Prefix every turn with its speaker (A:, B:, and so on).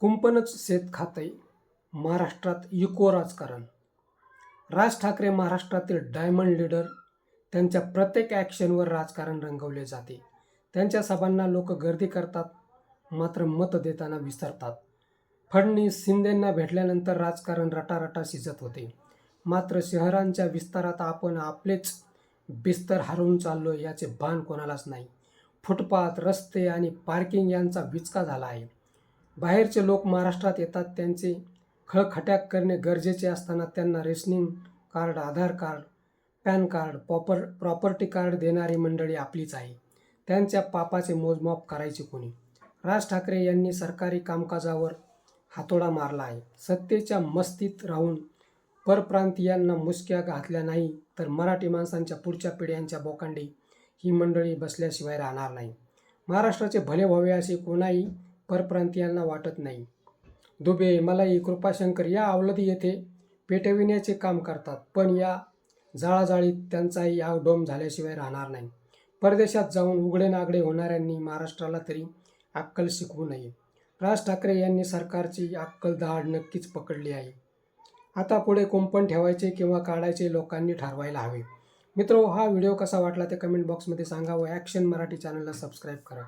A: कुंपणच शेत खातंय, महाराष्ट्रात इको राजकारण. राज ठाकरे महाराष्ट्रातील डायमंड लीडर. त्यांच्या प्रत्येक ॲक्शनवर राजकारण रंगवले जाते. त्यांच्या सभांना लोक गर्दी करतात, मात्र मत देताना विसरतात. फडणवीस शिंदेंना भेटल्यानंतर राजकारण रटारटा शिजत होते, मात्र शहरांच्या विस्तारात आपण आपलेच बिस्तर हरवून चाललो याचे भान कोणालाच नाही. फुटपाथ, रस्ते आणि पार्किंग यांचा विचका झाला आहे. बाहेरचे लोक महाराष्ट्रात येतात, त्यांचे खळखट्याक करणे गरजेचे असताना त्यांना rationing card, Aadhaar card, PAN card, property card देणारी मंडळी आपलीच आहे. त्यांच्या पापाचे मोजमाप करायचे कोणी? राज ठाकरे यांनी सरकारी कामकाजावर हातोडा मारला आहे. सत्तेच्या मस्तीत राहून परप्रांतीयांना मुसक्या घातल्या नाही तर मराठी माणसांच्या पुढच्या पिढ्यांच्या बोकांडी ही मंडळी बसल्याशिवाय राहणार नाही. महाराष्ट्राचे भले व्हावे असे कोणाही परप्रांतीयांना वाटत नाही. दुबे, मलाई, कृपाशंकर या अवलधी येथे पेटविण्याचे काम करतात, पण या जाळाजाळीत त्यांचाही डोम झाल्याशिवाय राहणार नाही. परदेशात जाऊन उघडे नागडे होणाऱ्यांनी महाराष्ट्राला तरी अक्कल शिकवू नये. राज ठाकरे यांनी सरकारची अक्कल दाढ नक्कीच पकडली आहे. आता पुढे कुंपण ठेवायचे किंवा काढायचे लोकांनी ठरवायला हवे. मित्रो, हा व्हिडिओ कसा वाटला ते कमेंट बॉक्समध्ये सांगा व ॲक्शन मराठी चॅनलला सबस्क्राईब करा.